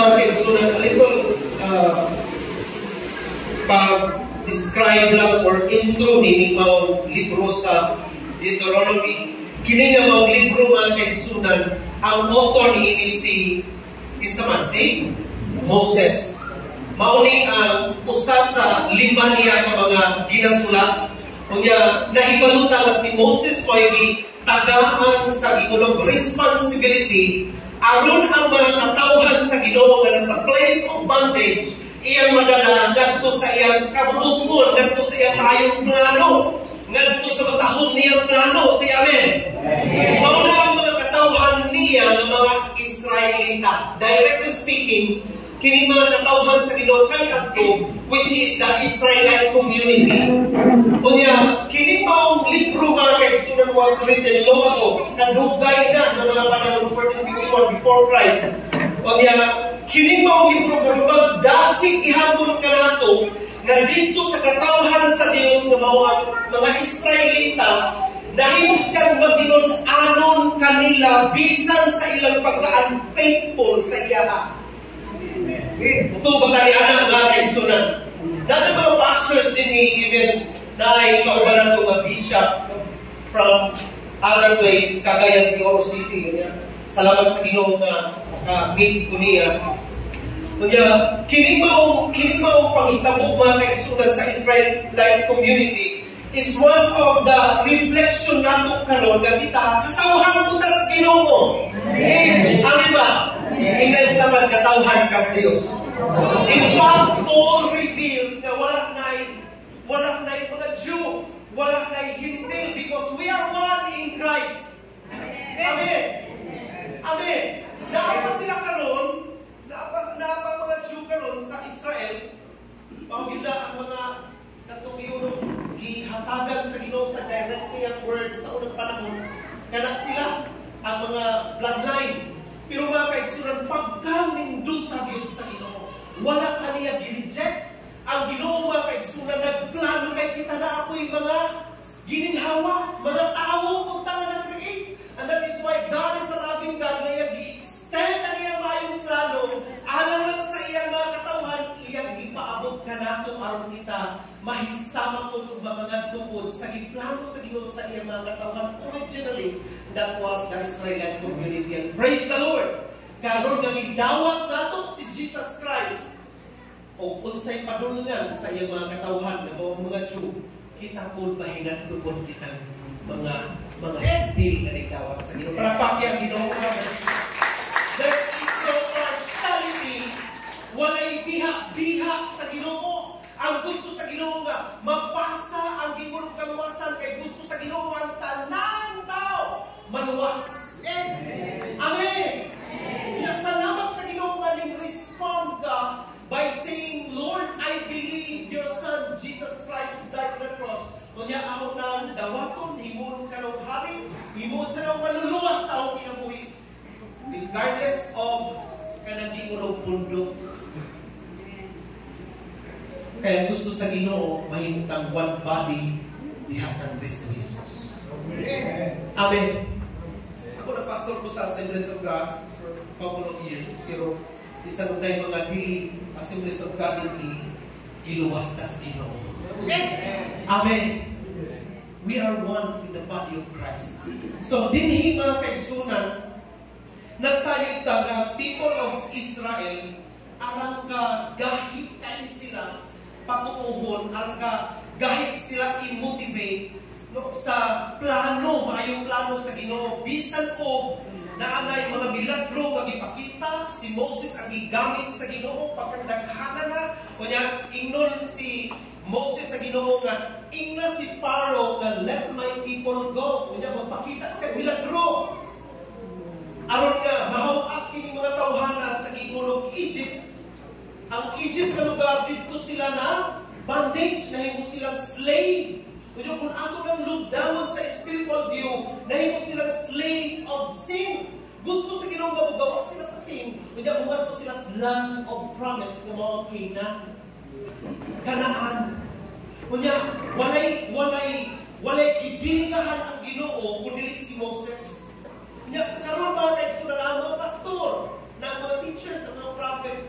mga kaigsunan, a little pag-describe lang or intro ni mga libro sa Deuteronomy. Kini nga mga libro mga kaigsunan, ang author ni si Moses. Mauni ang usa sa lima niya ka mga ginasulat. Kunya nahibaluta nga si Moses may tagaan sa gikulog responsibility aron ang mga katawhan sa Ginoo nga nasa place of bondage iyang madala ngadto sa iyang kabubuton, ngadto sa iyang maayong plano, ngadto sa matahong niyang plano. Si Amen. Mauna ang mga katawhan niya ng mga Israelita. Directly speaking, kini mga katawhan sa Ginoo kaniadto, which is the Israelite community. Kunya, kini maong libro mga kaigsunan was written long ago, nadugay na ng mga panahon 1451 before Christ. Kunya, kini maong libro pero magdasig ihapon ka nato na dito sa katawhan sa Dios nga mga Israelita nahimog siyang magdinon-anon kanila bisan sa ilang pagka-unfaithful sa iyaha. Ito ba tayo mga kaigsunan? Dati mga pastors din even na ikaubanan ko nga bishop from other place, Cagayan de Oro City. Salamat sa Ginoo nga maka-meet ko niya. Kaya, kini maong panghitabo mga kaigsunan sa Israelite community is one of the reflection nato karon nga kita katawhan putas Ginoo. Amen ba? Ingay taman katawhan kas Dios. In fact, Paul reveals na wala na mga Jew, wala na Hintil, because we are one in Christ. Amen. Amen. Naapa sila karon, naapa mga Jew karon sa Israel, pagkita ang mga katong gihatagan sa Ginoo sa direct niyang words sa unang panahon, kana sila ang mga bloodline. Pero mga kaigsunan, pagkaminduta yun sa Ginoo, wala ka niya gi-reject. Ang Ginoo mga kaigsunan, nagplano kay kita na ako'y mga gininhawa, mga tao kung tanga nag-create. And that is why God is a loving God, na gi-extend ang iyang mayong plano, alang lang sa iyang mga katawhan, iyang ipaabot ka nato aron kita mahisama ko ng mga tungkod sa giplano sa Ginoo sa iyang mga katawhan. Originally, that was the Israelite community. And praise the Lord! Karon nga gidawat nato si Jesus Christ o unsay padulngan sa iyang mga katawhan ng mga Jew, kita po mahingat tupod kitang mga Hintil na nagdawat sa Ginoo. Palakpak yang Ginoo. There is no partiality. Walay bihak-bihak sa Ginoo. Ang gusto sa Ginoo nga mapasa ang gimurong kaluwasan kay gusto sa Ginoo ang tanang tao maluwas. Amen. Salamat sa Ginoo nga ning-respond ka by saying, Lord, I believe your Son, Jesus Christ, who died on the cross. Kunya ako na dawaton, himon sa nang hari, himon sa nang maluluwas sa akong kinabuhi. Regardless of kanang gimurong pundok. Kaya gusto sa Ginoo, mahimutang one body, dihakan Kristo Jesus. Amen. Ako na-pastor ko sa Assemblies of God for a couple of years, pero isa nung na yung mga dili Assemblies of God din giluwas tas Ginoo. Amen. We are one in the body of Christ. So, dinhi mga kaigsunan, nasayod ta nga people of Israel, arang ka gahit kayo sila, patuuhon, arang ka gahit sila i-motivate sa plano, maayong plano sa Ginoo. Bisan ko naanay mga milagro nga gipakita, si Moses ang gigamit sa Ginoo pagkadaghanan na. Kunya ingnon si Moses sa Ginoo nga ingna si Pharaoh nga let my people go. Kunya magpakita siya milagro. Aron nga mahawas kini mga tawhana sa gihulog Egypt. Ang Egypt nga lugar dito sila na bondage, nahimo silang slave. Kunya kung ato nang lugdamon sa spiritual view, nahimo silang slave of sin. Gusto sa Ginoo nga magawa sila sa sin. Kunya umadto sila sa land of promise nga mga Kanaan. Kunya walay idiligahan ang Ginoo kundi si Moses. Kunya sa karon mga kaigsunan ang mga pastor, na mga teachers, ang mga prophet,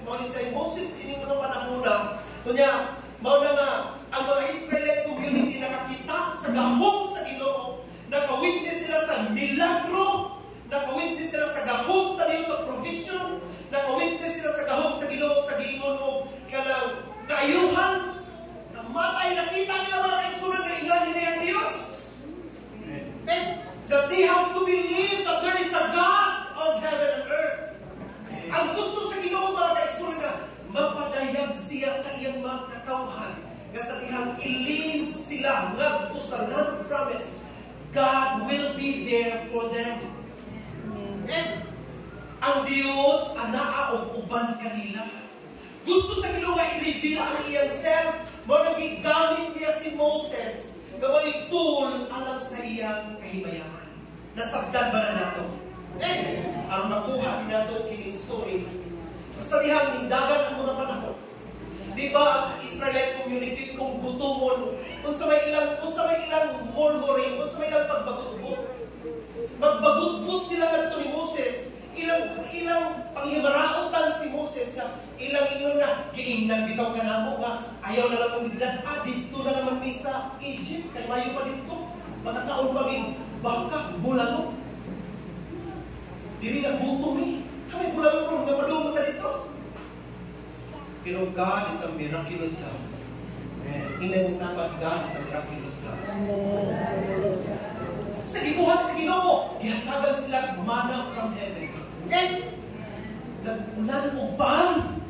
Kunya, mao na nga, ang mga Israelite community nakakita sa gahom sa Ginoo, nakawitness sila sa milagro, nakawitness sila sa gahom sa Diyos sa provision, nakawitness sila sa gahom sa Ginoo sa giingon mo kanang kaayuhan, na matay nakita nila mga kaigsunan na inganin na yung Diyos. And that they have to believe that there is a God of heaven and earth. Ang gusto sa Ginoo mga kaigsunan na mapadayag siya sa iyang mga katawhan nga sa tihang ilin sila ngadto sa land promise. God will be there for them. And ang Diyos anaa og uban kanila. Gusto sa Ginoo nga i-reveal ang iyang self, mo nagigamit niya si Moses nga may tool alang sa iyang kahimayaman. Nasabdan ba na nato? Ang makuha ni nato kining story. Sabihan ni dagan ang mga panahon. Di ba ang Israelite community kung butumon, kung sa may ilang murmuring, kung sa may ilang pagbagugbot. Magbagugbot sila ngadto ni Moses. Ilang panghimaraotan si Moses nga ilang ingon nga giingnan bitaw kanamo nga ayaw na lang umiglan dito na naman mi sa Egypt kay mayo pa dito magkakaon pa mi baka bulalo diri na buto mi kami bulalo ron nga padung ka dito pero God is a miraculous God. Inang tapat God is a miraculous God. Sa gibuhat sa Ginoo gihatagan sila manna from heaven. Nag-ulan uban.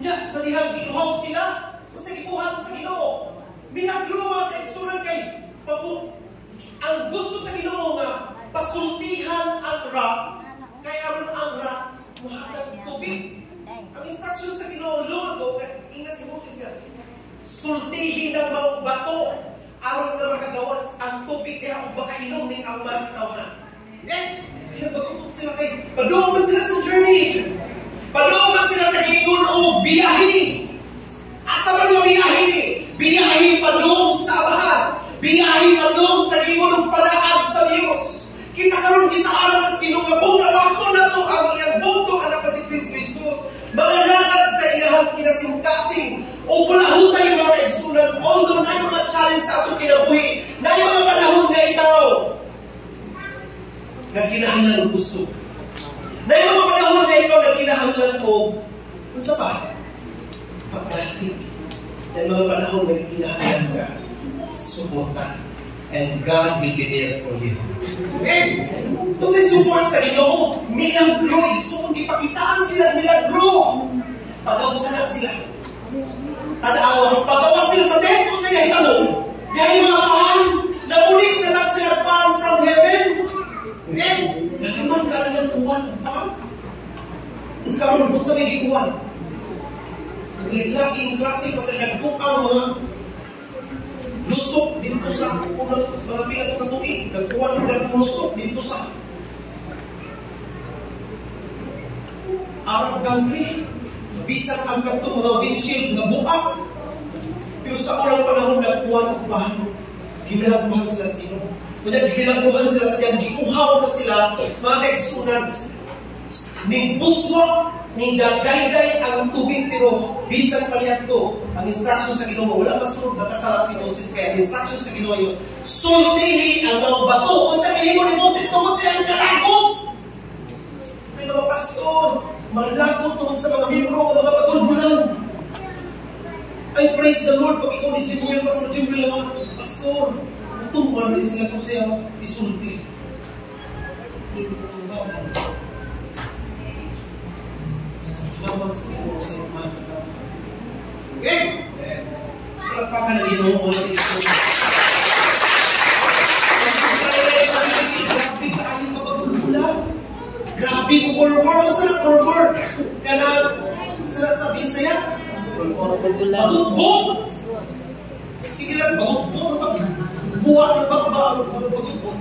Nya, sa dihang giuhaw sila, sa gibuhat sa Ginoo. Milagro mga kaigsunan kay pabu. Ang gusto sa Ginoo nga, pasultihan ang rock, kay aron ang rock, muhatag tubig. Ang instruction sa Ginoo, lumago, ingnan si Moses nga, sultihin ang mga bato, aron na makagawas ang tubig, kaya baka inom ng ang mga katawhan. Kaya bagong sila kay padung sila sa journey. Padung sila sa giingon o biyahe. Asa man yung biyahe ni? Biyahe padung sa abahan. Biyahe padung sa giingon og panaag sa Dios. Kita karon gisaaran as Ginoo nga kung nawato nato ang iyang bugtong anak pa si Kristo Jesus. Magalagad sa iyang kinasingkasing o bulahutay mga kaigsunan. Although na mga challenge sa atong kinabuhi, na mga panahon nga ikaw na kinahanglan og usog. Na yung mga panahon na ikaw na kinahanglan og unsa ba? Pagkasig. Na mga panahon na kinahanglan ka suporta. And God will be there for you. Kasi support sa Ginoo, milagro, igsoon, ipakitaan sila milagro. Pagawasan na sila. Tadaawa, pagawas nila sa teto sa ihitamo. Dahil mga mahal, nabulit na lang sila down from heaven. Nalaman ka na ng uwan. Karoon po sa may uwan. Lagi yung klase pagka nagkukang mga lusok dito sa mga pilat na tuig. Nagkuhan ng lusok dito sa Arab country. Bisang ang katong mga windshield na buak. Pero sa unang panahon nagkuhan ng bahan. Ginalagpuhan sila sa Ginoo. Kaya ginalagpuhan sila sa diyang giuhaw na sila mga kaigsunan. Ning buswa, ning gagayday ang tubig pero bisan palihat to ang instruction sa Ginoo wala masunod nakasala si Moses kaya ang instruction sa Ginoo yung sultihi ang mga bato kung sa kahimo ni Moses tungkol sa ang kalagot ay mga pastor malagot tungkol sa mga membro ng mga pagulbulan ay praise the Lord pag ikaw ni Jimmy Pastor Jimmy lang pastor tungkol na sila kung siya isulti Lawan sa Ginoo sa mga katawhan. Pagpakanaginoon mo natin ito. Grabe ka ayong kapagulbulan. Grabe mo murmur. Saan murmur? Kaya saan sabihin sa'ya? Bagugbog! Sige lang, bagugbog. Buwan na bagugbog.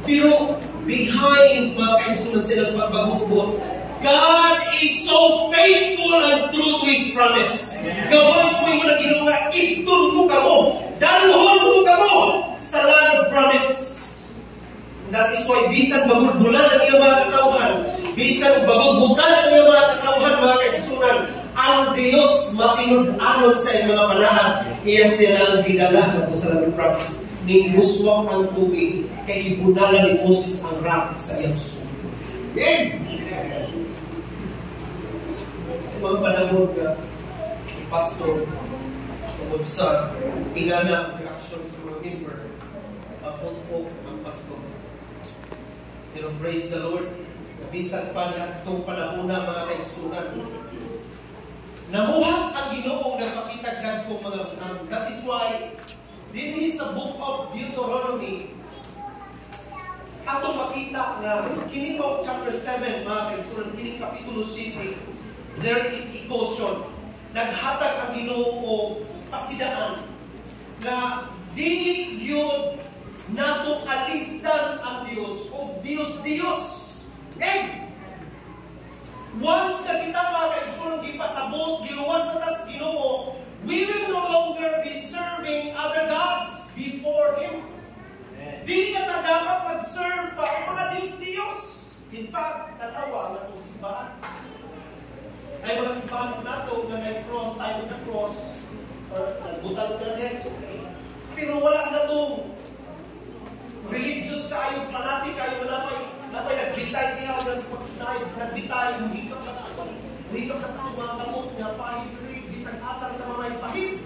Pero behind mga kaisunan silang pagbagugbog, God is so faithful and true to His promise. Gawas mo yung Ginoo nga, itun ko kamo, dalhon ko kamo sa land of promise. That is why, bisan bagulbulan ang iyong mga katawhan, bisan bagulbutan ang iyong mga katawhan, mga kaigsunan, ang Diyos matinud-anon sa iyang mga panahon, iya silang gidala na sa labing promise. Ning buswak ang tubig, kay ibunala ni Moses ang rock sa iyang sumo. Mga panahon na pastor, tungkol sa pinanang reaction sa mga member, pagpupok ang pastor. Pero praise the Lord, nabisan pa na itong panahon na mga kaigsunan. Namuhat ang Ginoong nagpakitagdan kong mga unang. That is why, dinhi sa book of Deuteronomy, ato makita na kining chapter 7, mga kaigsunan, kining kapitulo 7, there is a caution. Naghatag ang Ginoo pasidaan na di yun natong alisdan ang Dios o Dios. Okay? Once na kita mga kaigsunan gipasabot, giluwas na tas Ginoo, we will no longer be serving other gods before Him. Di na ta dapat mag-serve pa ang mga Diyos. In fact, tanawa ang itong simbahan. Ay mga simbahan nato na may cross, sign na cross, or nagbutang sila heads, okay. Pero wala na itong religious kayo, fanatic kayo, wala may nagbitay niya, nagbitay, muhikap ka sa akin, muhikap ka sa mga kamot niya, pahit, bisang asal na mga pahit.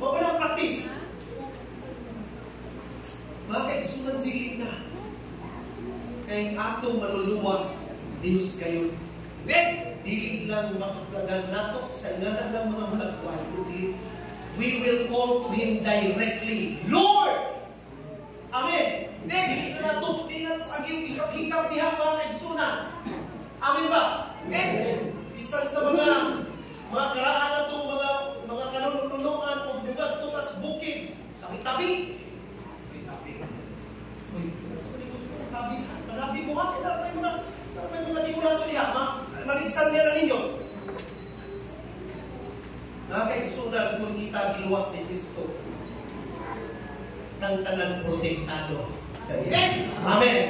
Walang practice. Mga kaigsunan bilin na, kayong atong maluluwas, Diyos kayo. Dili lang makaplagan nato sa ngalan ng mga malagway, kundi we will call to Him directly, Lord! Amen! Dili na nato, di na aging hikap niya mga kaigsunan. Amen ba? Amen! Isang sa mga karaan na itong mga kanununungan o bugad tutas bukid, tabi-tabi. Manabi mo ha, may mga di mo nato niya, maligsan niya na ninyo. Nakakaigsunan kung kita giluwas ni Cristo, ng tanang protektado sa iya. Amen!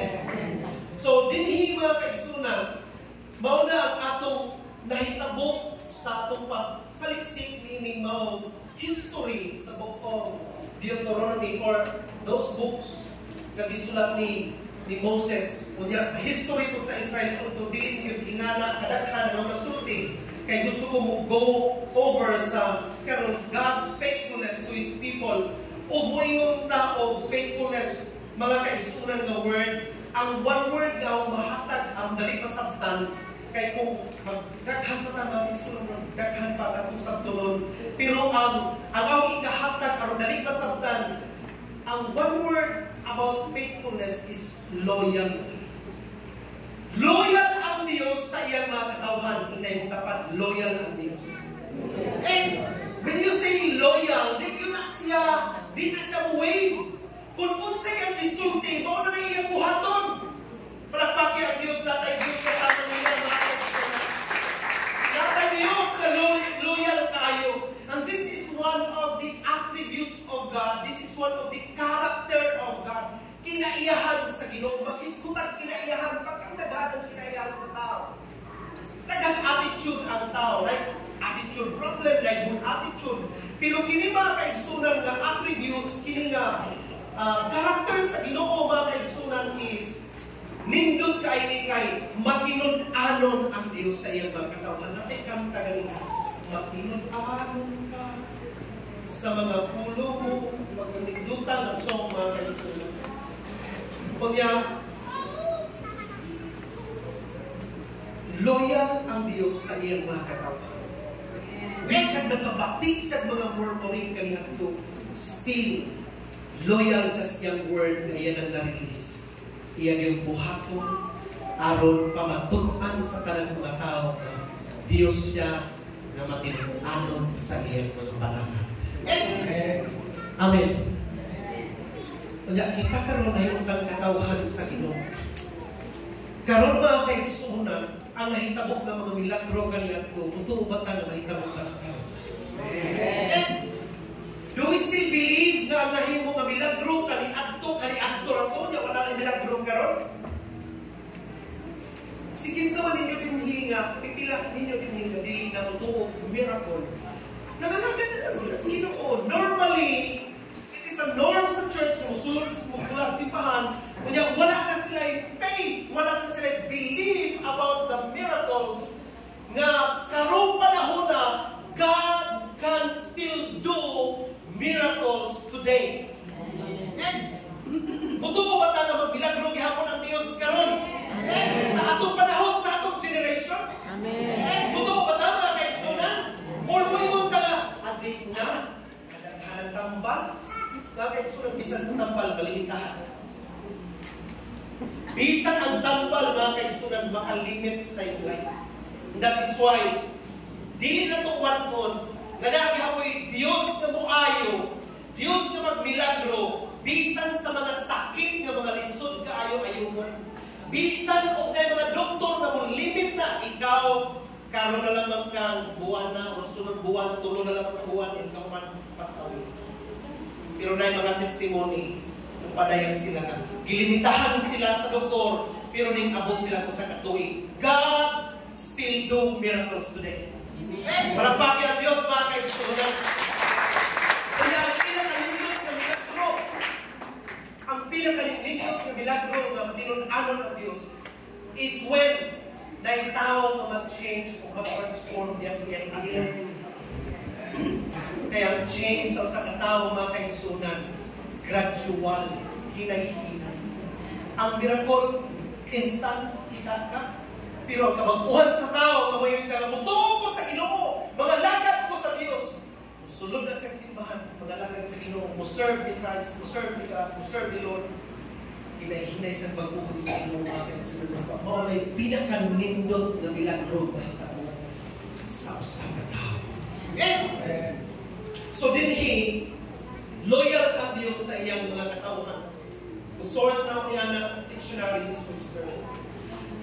So, dinhi mga kaigsunan, mauna ang atong nahitabo sa atong pagsaliksik ni mao history sa book of Deuteronomy or those books na gisulat ni Moses, kunya sa history po sa Israel, kung diin yung ingana, kadaghan ng masulti, kaya gusto ko mo go over sa God's faithfulness to His people, o buingong tao, faithfulness, mga kaigsunan ng word, ang one word daw, mahatag, ang dali pasabtan, kaya kung magdaghan pa tayo, mga kaigsunan, magdaghan pa atong sabtunon, pero ang ikahatag, ang dali pasabtan, ang one word about faithfulness is loyalty. Loyal ang Diyos sa iyang mga katawhan. Inay mo tapat, loyal ang Diyos. And when you say loyal, di na siya wave. Kung unsay ang isulti, mo na iyang buhaton. Palakpaki ang Diyos, natay Diyos kasama niya. Natay Diyos na loyal tayo. And this is one of the attributes of God. This is one of the character of God. Kinaiyahan sa Ginoo, makiskutan kinaiyahan, pag ang naghahan kinaiyahan sa tao. Nagang attitude ang tao, right? Attitude problem, like good attitude. Pero kini mga kaigsunan ng attributes, kini nga character sa Ginoo mga kaigsunan is nindot kay matinud-anon ang Dios sa iyang mga katawhan. Natin kang tagalin, matinud-anon ka sa mga pulo mo, magnindutan na song mga kaigsunan. Kunya, loyal ang Diyos sa iyang mga katawhan. Bisag nagkabaktik sa mga murmuring kanilang ito, still, loyal sa siyang word na iyan ang na-release. Iyan yung buhaton, aron pamatunan sa tanang mga tao na Diyos siya na matinuanon sa iyang mga panangan. Amen. Kaya kita karon ay utang katawhan sa Ginoo. Karon mga kaigsunan, ang nahitabok ng mga milagro kaniadto, totoo ba ta na mahitabok na karon? Do we still believe na ang nahimo nga milagro kaniadto rato nya wala na milagro karon? Sige sa man ninyo ini nga, pipila ninyo din yung gabi na mutuog miracle. Nangalagad na lang sila sa Ginoo. Normally, it is a norm sa church na musulod mula simbahan, kunya wala na sila faith, wala na sila believe about the miracles nga karong panahon na God can still do miracles today. Muto ko ba tayo magbilagro gihapon ang Dios karon? Sa atong panahon, sa atong generation? Amen. Muto ko ba tayo mga kaigsunan? Or mo yung taga, adik na, kadaghanan tambal, mga kaigsunan, bisan sa tambal, malimitahan. Bisan ang tambal, mga kaigsunan, makalimit sa iyong life. That is why, di na ito wanon, nga nagahapoy Diyos na muayo, Diyos na magmilagro, bisan sa mga sakit nga mga lisod kaayo-ayuhon. Bisan o na mga doktor na mong limit na ikaw, karon na lang kang buwan na o sunod buwan, tulo na lang ang buwan, ikaw man pasawi. Pero na mga testimony, padayan sila na. Gilimitahan sila sa doktor, pero ning abot sila ko sa katuig. God still do miracles today. Malagpaki ang Diyos, mga kaigsunan. Kaya ang pinakalindot na milagro, ang pinakalindot na milagro na matinunanon ng Diyos is when na tao na mag-change o mag-transform niya sa iyang ilan. Kaya ang change sa katao, mga kaigsunan, gradual, hinay-hinay. Ang miracle, instant, kita ka. Pero ang kabaguhan sa tao, kamayon siya, mutuo ko sa Ginoo, mga lakad ko sa Diyos. Sulod na sa simbahan, mga lakad sa Ginoo, muserve ni Christ, muserve ni God, muserve ni Lord. Hinay-hinay sa baguhan sa Ginoo, mga kasunod na pa. Mga may pinakanindot na milagro na tao sa usang na tao. So din loyal ang Diyos sa iyang mga katauhan. Source na niya ng dictionary is Webster.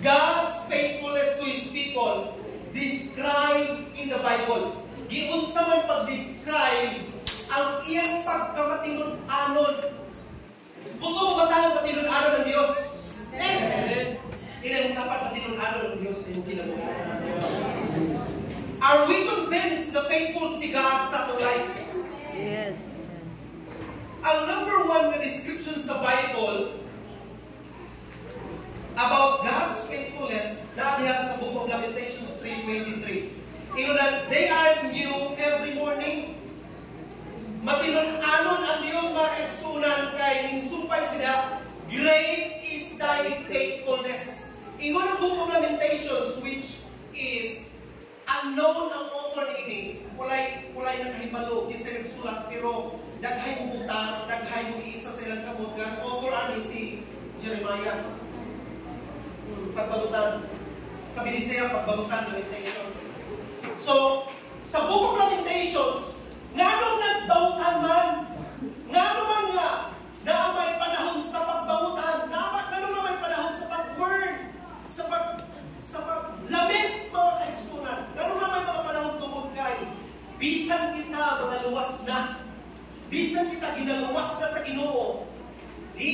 God's faithfulness to His people described in the Bible. Giunsa man pag-describe ang iyang pagkamatinud-anon. Buto ba tayo patinud-anon ng Diyos? Ilang tapat patinud-anon ng Diyos sa iyong kinabuhi. Are we convinced na faithful si God sa ating life? Yes. Ang number one na description sa Bible about God's faithfulness, natin sa Book of Lamentations 3:23. Ingon na, they are new every morning. Matinon-anon ang Diyos, mga kaigsunan, kay insumpay sila, great is thy faithfulness. Ingon ang Book of Lamentations, which is unknown ang author ini. Walay nakahibalo, di sa nagsulat, pero daghay mo buta, daghay mo isa sa ilang kamot. Ang author ani si Jeremiah. Pagbalutan. Sabi ni siya, pagbalutan, Lamentation. So, sa Book of Lamentations, nga nung nagbalutan man, nga naman nga, na may panahon sa pagbalutan, nga nung may panahon sa pag-word, sa pag-lament, mga kaigsunan, nga nung may mga panahon tungkol kay, bisan kita magaluwas na, bisan kita ginaluwas na sa Ginoo, di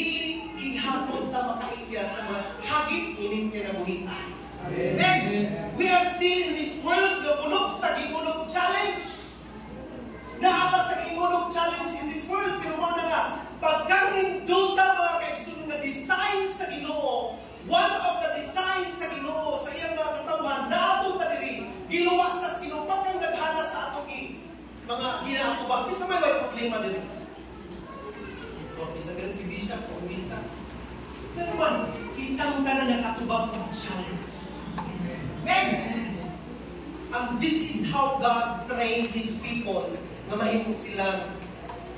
gihapon ta makaigya sa mga hagit ining kinabuhian. Amen. We are still in this world na punog sa gipunog challenge. Naata sa gipunog challenge in this world, pero mga nga, pagkaninduta mga kaigsunan nga design sa Ginoo, one of the design sa Ginoo sa iyang mga katawan, naatong ta diri, giluwas tas kinupatang naghana sa atong mga ginaakubang. Kisa may problema diri. Isa ka si Bishop o Misa. Pero man, kitang tanan ng katubang challenge. And this is how God trained His people na mahimong silang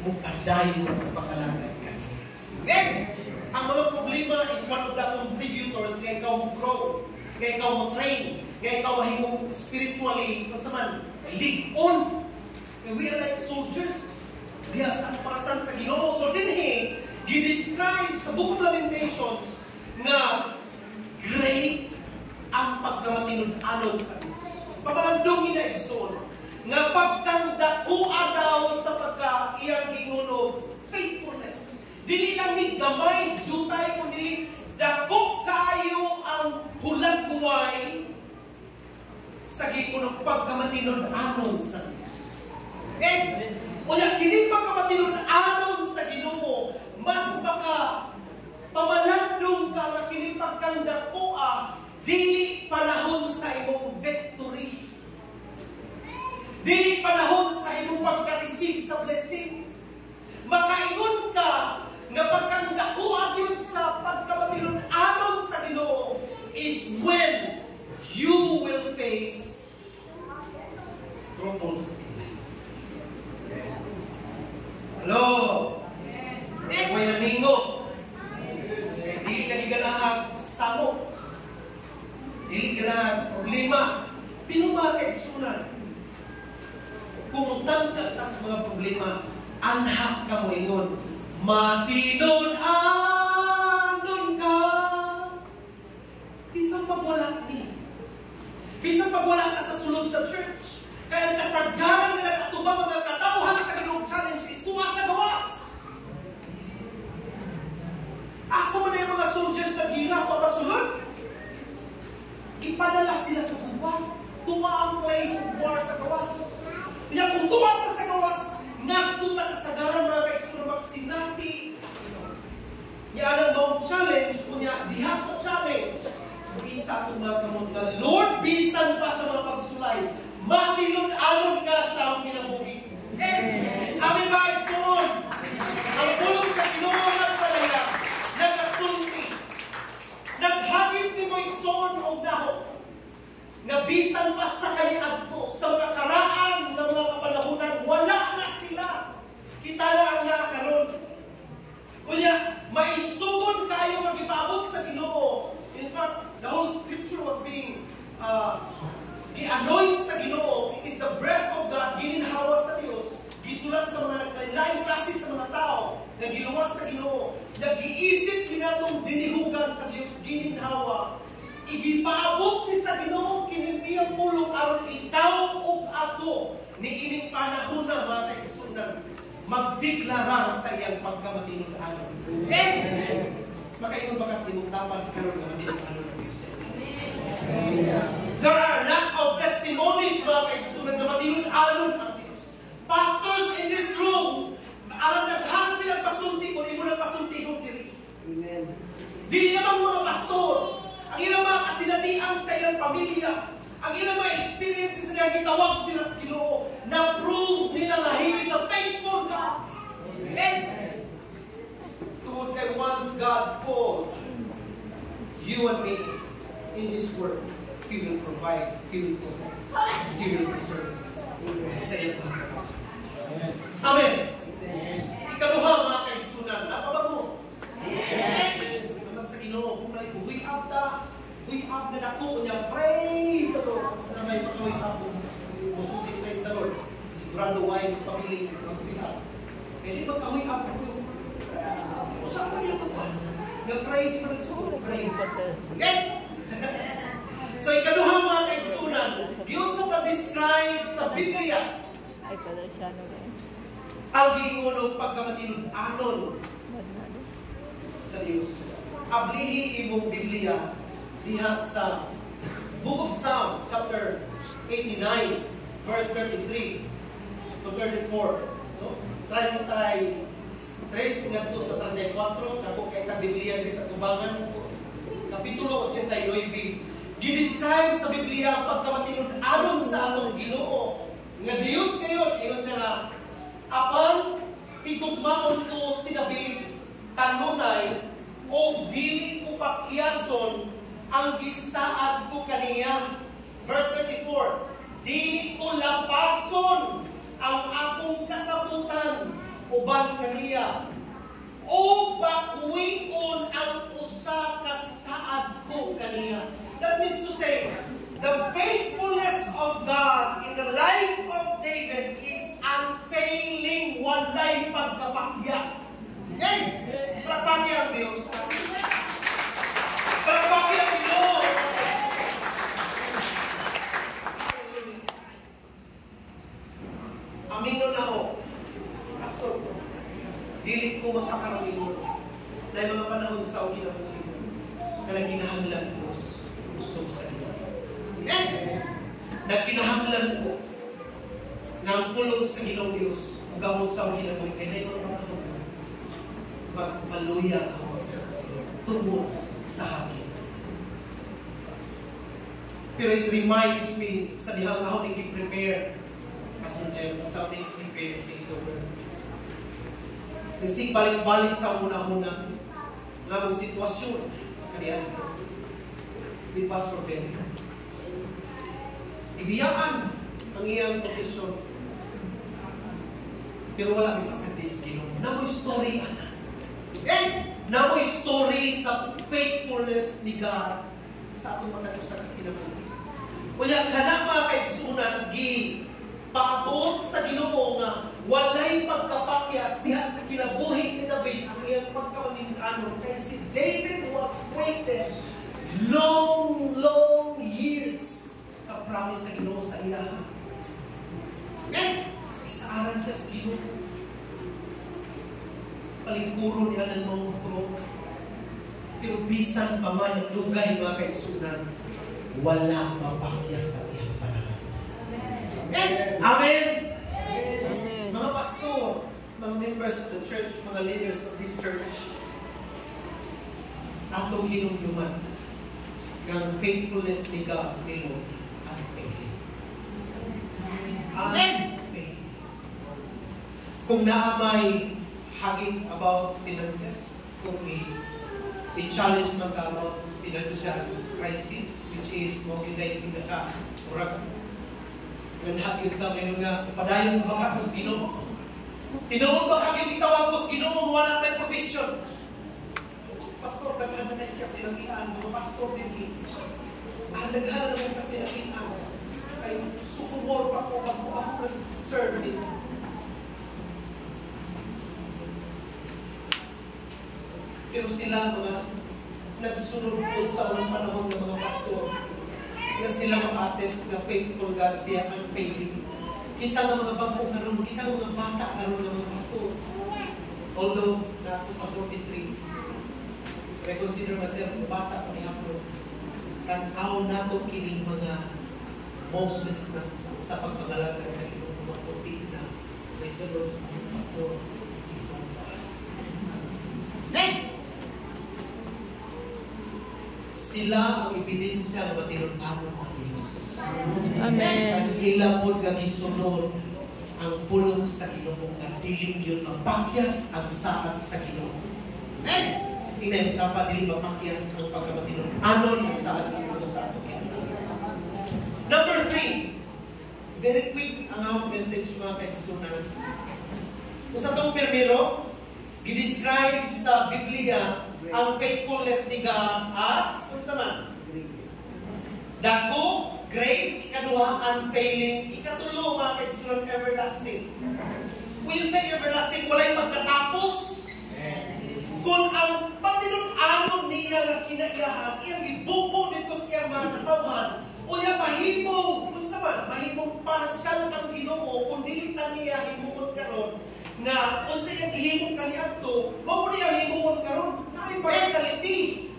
mupadayon sa pagkalagad kanina. Ang mga problema is one of the contributors na ikaw mag-grow, na ikaw mag-train, na ikaw mahimong spiritually, kung saan, live on. And we are like soldiers. Diya sa parasan sa Ginoo. So din gi-describe sa Book of Lamentations nga great ang pagkamatinud-anon sa Diyos. Papalandong na igsoon nga pagkandakua daw sa pagka-iyang ginunog faithfulness. Dili lang ni gamay, jutay, kundi dako kayo ang hulag buhay sa gikunong pagkamatinud-anon sa Dios. Unya kini pagkamatinud-anon sa Ginoo, mas baka pamalandong ka nga kini pagkandakoa dili panahon sa imong victory. Dili panahon sa imong pagka-receive sa blessing. Makaingon ka nga pagkandakoa gyud sa pagkamatinud-anon sa Ginoo is when you will face troubles in life. Hello? Huwag naningo. Kaya dili ka igalahag samok. Dili ka na problema. Pinumagay sunan. Kung tangka ka sa mga problema, anhak ka mo ingon, matinud-anon ka. Bisang pagwala ni. Bisang pagwala ka sa sulod sa church. Kaya kasagaran na nagkatubang mga katauhan sa Ginoong challenge is tuwa sa gawas. Asa mo na yung mga soldiers na gira o masulod? Ipadala sila sa gubat. Tuwa ang place of war sa gawas. Kaya kung tuwa ka sa gawas, nagtuta ka sa garan mga ka-extra sinati. Yan ang bawang challenge, kunya diha sa challenge. Isa itong mga kamot na Lord, bisan pa sa mga pagsulay, matinod-anon ka sa ang pinabuhi. Amin ba, Igsoon? Ang pulong sa Ginoo nagpadaya, nagasulti, naghagit ni mo Igsoon o daho, na bisan pa sa kayaan mo, sa mga karaan ng mga kapanahunan, wala na sila. Kita na ang nakakaroon. Kunya, maisugon kayo mag-ipaabot sa Ginoo. In fact, the whole scripture was being gi-anoint sa Ginoo. It is the breath of God, gininhawa sa Diyos. Gisulat sa mga nagkalilaing klase sa mga tao, na giluwas sa Ginoo. Nag-iisip kinatong dinihugan sa Diyos, gininhawa. Igipaabot ni sa Ginoo, kinipiyang pulong aron ikaw ug ako, ni ining panahon na mga kaigsunan, magdeklara sa iyang pagkamatinud-anon. Makaingon ba kasi mong dapat karoon ng matinud-anon ng Diyos? There are a lot of testimonies mga kaigsunan na matinud-anon ang Diyos. Pastors in this room, alam naghahan silang pasulti kung imo ng pasulti kong diri. Dili namang mga pastor, ang ilang mga kasinatian sa ilang pamilya, ang ilang mga experiences na gitawag sila sa Ginoo, na prove nila na He is a faithful God. Tungod kay once God called you and me in His Word, He will provide, He will protect, He will preserve. Sa iyong mga kapatid. Amen. Ikaduha mga kaigsunan, napabag mo? Naman sa Ginoo, kung may huy up na dako niya, praise the Lord. Na may pag-huy up mo, musutin praise the Lord. Sigurado why pamili mag-huy up. Kaya di magpa-huy up mo yung usap pa niya ito pa. Nag-praise pa rin sa praise. So ikaduha mga kaigsunan, yun sa pag-describe sa Biblia, ang giingulong pagkamatinud-anon sa Diyos. Ablihi imong Biblia diha sa Book of Psalm, chapter 89, verse 33 to 34. No? 33 ngadto sa 34, ako kay ta Biblia di sa tubangan, kapitulo 89. Gidescribe sa Biblia ang pagkamatinud-anon sa atong Ginoo. Nga Dios kayo, ayon siya apan igugmaon ko si David kanunay o dili ko pakyason ang gisaad ko kaniya. Verse 34, dili ko lapason ang akong kasabutan uban kaniya o bakuwion ang usa ka saad ko kaniya. That means to say, the faithfulness of God in the life of David is unfailing, walay pagkapakyas. Okay? Pagpakya ang Diyos. Pagpakya ang Diyos. Aminon ako, Pastor, dili ko makakaroon mo dahil mga panahon sa uli na mga na nagkinahanglan Diyos usog sa iyo. na kinahanglan ko na ang pulong sa Ginoong Diyos gamon sa akong kinabuhi kay na yung mga magpaluya ako sa tungkol sa akin. Pero it reminds me sa dihang ako nag-prepare Pastor Jeff, sa ako nag-prepare kasi balik-balik sa una-una nga mong sitwasyon kaniyan with Pastor Ben. Ibiyaan ang iyang profesyon. Pero wala may pasadis Ginoo. Na mo story, ana. Na mo story sa faithfulness ni God sa atong mga sa kinabuhi. Wala ka na mga kaigsunan, paabot sa Ginoo nga walay pagkapakyas diha sa kinabuhi ni David ang iyang pagkamanin-anon kay si David was waited long years sa promise sa Ginoo sa iya. Isaaran siya sa Ginoo. Palingkuro niya ng mga pro. Pero bisan pa man ang lugay mga kaigsunan, wala mapakyas sa iyang panahon. Amen! Amen! Mga pastor, mga members of the church, mga leaders of this church, atong hinumduman ng faithfulness ni God, ni Lord, ang failing. Amen! Kung naamay hagit about finances, kung i-challenge man ka about financial crisis, which is mo gilay pinaka-urag. Ganhap yun ka ngayon nga, padayon mo baka kus Ginoo. Tinuod baka yung itawag kus Ginoo, wala may provision. Pastor, naghahanap na kasi ng iaan, mga pastor din naghahanap na kasi ng iaan. Ay, sukumor pa ko, ako nag-serve din. Pero sila mga nagsunod po sa unang panahon ng mga pastor na sila maka-attest na faithful God siya ang failing. Kita ng mga bangko karon, kita ng mga bata karon ng mga pastor. Although, na ako sa 43, I consider myself bata pa ni Apro. Tanaw na ito kining mga Moses na sa pagpangalaga sa inyong mga puti na praise the Lord sa mga pastor. Sila ang ebidensya ng matinong-anong ang Diyos. Amen. Ang ilapod nga gisunod ang pulong sa Ginoo at diling yun mapakyas ang saad sa Ginoo. Amen. Dapat dili mapakyas ang pagkamatinong-anon ang saad sa Ginoo sa atin. Number 3. Very quick ang akong message mga kaigsunan. Kung sa itong primero, gidescribe sa Biblia ang faithfulness ni God as, kung saan? Dako, great, ikaduha, unfailing, ikatulo, mga kaigsunan, everlasting. When you say everlasting, walay pagkatapos. Kung ang patinong-anon niya na kinaiyahan, iyang ibubo dito siya mga katawhan, o niya mahimong, kung saan? Mahimong partial ang Ginoo, kung dilitan niya himuon karon nga kung sa iyang gihimong kaniadto, mao niya himuon karon na impartiality.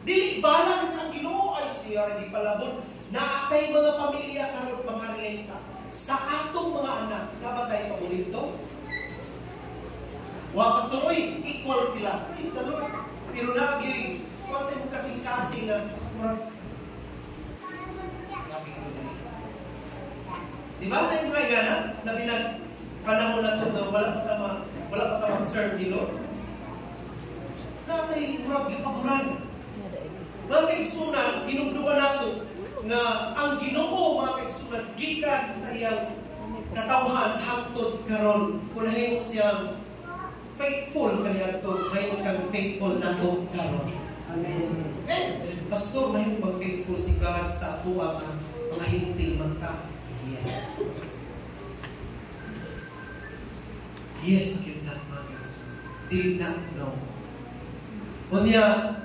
Dili balance ang Ginoo ay siya rin palabot na atay mga pamilya karon makarelate sa atong mga anak dapat tayo paborito. Wa pastor oy, equal sila. Praise the Lord. Pero nagiri, kung sa imong kasing-kasing na di ba tayo mga igana na panahon na ito na wala pa tamang serve ni Lord. Natay murag gipaboran. Mga kaigsunan, dinugduan nato nga ang Ginoo mga kaigsunan gikan sa iyang katawhan hangtod karon. Kung nahimo siyang faithful kaniadto, nahimo siyang faithful nato karon. Amen. Pastor, nahimo bang faithful si God sa atuwa nga mga hintil man ta? Yes. Yes, yun na mga dili na, no. Kunya,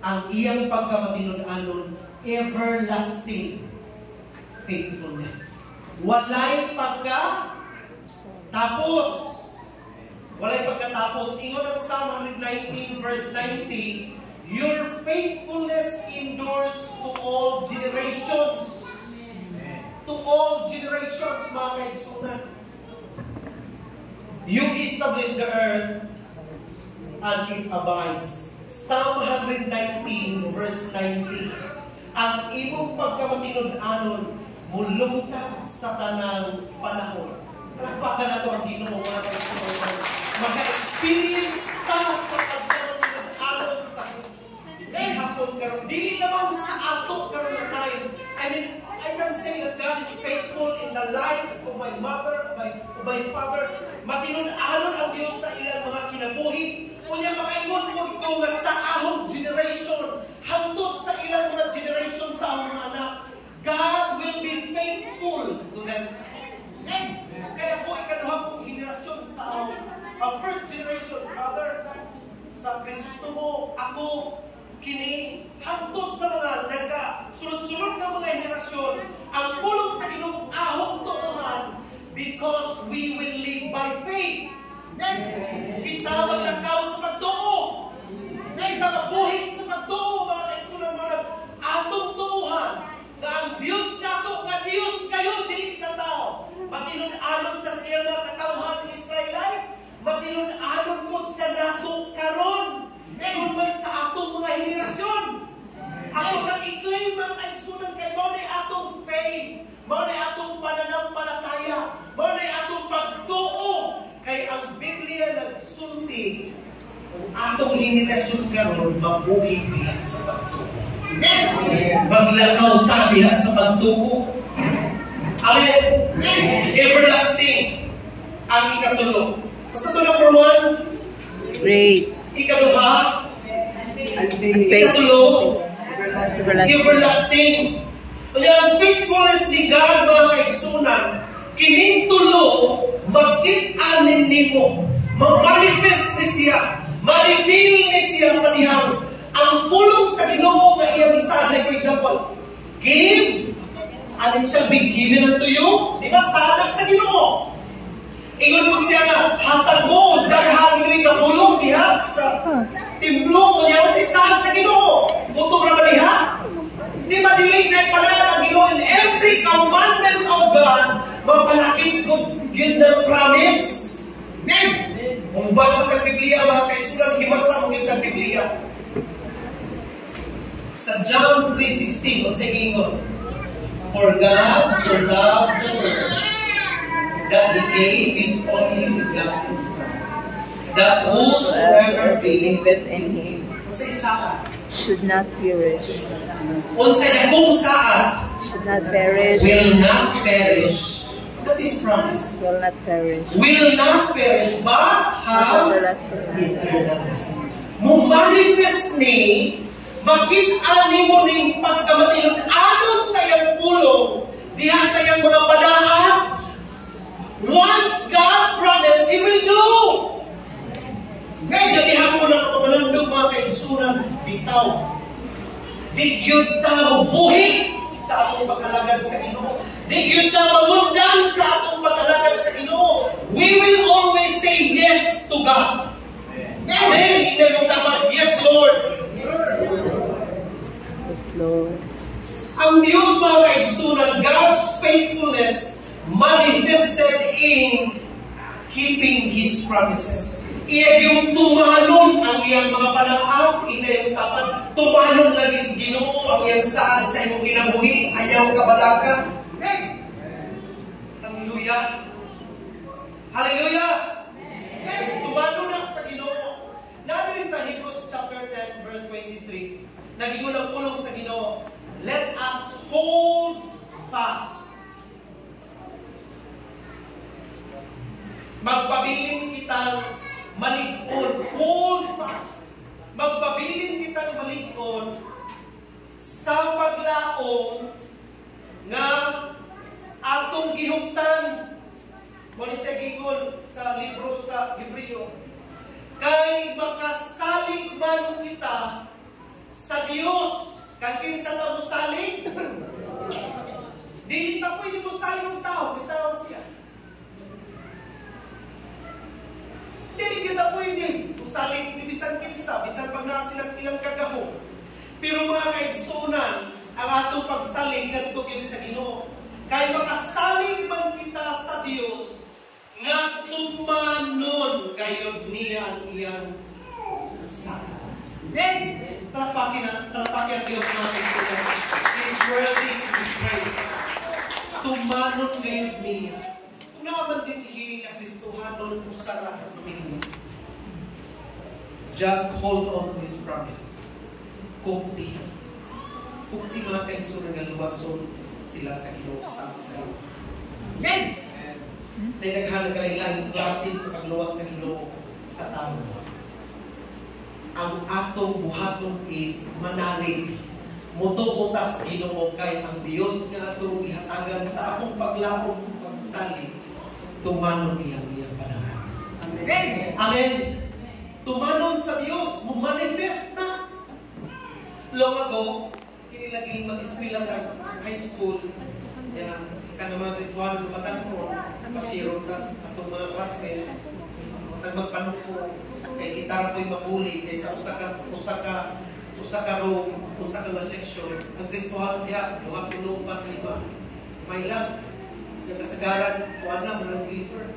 ang iyang pagkamatinud-anon, everlasting faithfulness. Walay pagka-tapos. Walay pagkatapos. Ingon ang Psalm 119 verse 90, your faithfulness endures to all generations. generations, mga kaigsunan. You establish the earth and it abides. Psalm 119 verse 90. Ang imong pagkamatinud-anon mulungtad sa tanang panahon. Palakpakan na ito ang Ginoo, mga kaigsunan. Maka-experience ta sa pagkamatinud-anon sa ihapon karon. Di naman sa ato karon na tayo. I can say that God is faithful in the life of my mother, of my father. Matinud-anon ang Diyos sa ilang mga kinabuhi. Kunya makaingon po ito nga sa ahong generation, hangtod sa ilang mga generation sa ahong mga anak, God will be faithful to them. Kaya po ikaduha pong generasyon sa ahong first generation, Father, sa Kristo mo, ako, kini, hangtod sa mga nagka-sunod-sunod ng mga henerasyon, ang pulong sa Ginoo ahong tuuhan, because we will live by faith. Kita maglakaw sa pagtuo. Kita mabuhin sa pagtuo, mga kaigsunan mo na atong tuuhan na ang Diyos nato, nga Diyos kayo, dili sa tao. Matinud-anon sa siya mga katawhan ng Israelite, matinud-anon mo sa nato karon. Kung man sa atong mga henerasyon, atong nag-i-claim mga kaigsunan kay mo na atong faith, mo na atong pananampalataya, mo na atong pagtuo. Kay ang Biblia nagsulti kung atong henerasyon karon mabuhi diha sa pagtuo. Maglakaw ta diha sa pagtuo. Amen. Everlasting ang ikatulo. Basta ito number 1. Great. Ikaduha. Ikatulo. Everlasting. Kaya ang faithfulness ni God, mga kaigsunan, kining tulo, magkit-anin nimo, mag-manifest ni siya, ma-reveal ni siya sa dihang, ang pulong sa Ginoo nga iyang isa. Like for example, give, and it shall be given unto you. Di ba? Sana sa Ginoo. Ingon mo siya nga, hatag mo, darhan nyo yung kapulong diha sa templo, kunya si San sa Ginoo. Butong na ba diha? Di ba dilig na ipanala ang Ginoo in every commandment of God, mapalakit ko yun na promise. Kung basa ng Biblia, mga kaisunan, himasa mo yung Biblia. Sa John 3:16, o sige ko, for God so loved the world that He gave His only begotten Son, that whosoever believeth in Him unsay saan should not perish. Unsay dakong saan Should not perish. will not perish. That is promise. Will not perish. Will not perish, but have Everlasting life. eternal life. Mo-manifest ni, makit-ani mo ning pagkamatinud-anon sa iyang pulong, diha sa iyang mga padaan. Once God promised, He will do. Ngayon, diha mo na kapalandong mga kaigsunan, bitaw. Di yun tao buhi sa atong pagkalagad sa Ginoo. Di yun tao mamundan sa atong pagkalagad sa Ginoo. We will always say yes to God. Amen. Hindi mo dapat, yes Lord. Yes, Lord. Ang Diyos, mga kaigsunan, God's faithfulness manifested in keeping His promises. Iya yung tumalon ang iyang mga panahon, iya yung tapat. Tumalon lagi sa Ginoo ang iyang saan sa iyong kinabuhi, ayaw kabalaka. Hallelujah. Hallelujah. Tumalon na sa Ginoo. Natin sa Hebrews chapter 10 verse 23, naging unang pulong sa Ginoo, let us hold fast. Magpabiling kitang malig-on, hold fast. Magpabiling kitang malig-on sa paglaong nga atong gihuptan. Muli siya gingon sa libro sa Hebreo. Kay makasalig man kita sa Dios. Kang kinsa ta mo salig? Dili ta pwede mo salig ang tao, bitaw siya. Dili kita pwede usalig ni bisan kinsa, bisan pag naa sila silang kagahom. Pero mga kaigsunan, ang atong pagsalig ngadto gyud sa Ginoo. Kay makasalig tumanon gayod niya ang iyang sala. Palapakin ang Diyos mga kaibigan. He is worthy to be praised. Tumanon gayod niya. Kung naman din na Kristohanon usara sa pamilya, just hold on to His promise. Kukti mga kaigsunan nga luwason sila sa Ginoo sa iyo. May naghalag-lahing klase sa pagluwas sa Ginoo sa tao. Ang atong buhaton is manalig. Mutuutas Ginoo kay ang Dios nga atong ihatagan sa akong paglaom pagsalig. Tumanon niya ang panahon. Amen. Amen. Tumanon sa Dios, manifest na. Long ago, kinilaging mag-eskwela ng high school. Yan, kang mga Kristohan, lumatan ko, pasirong, tas atong mga classmates, magpanukpo, kay gitara ko'y mapuli, kay sa usa ka room, usa ka section, ang Kristohan diha, 2, 3, 4, 5, may lang, yung kasagaran, kuha na, walang glitter.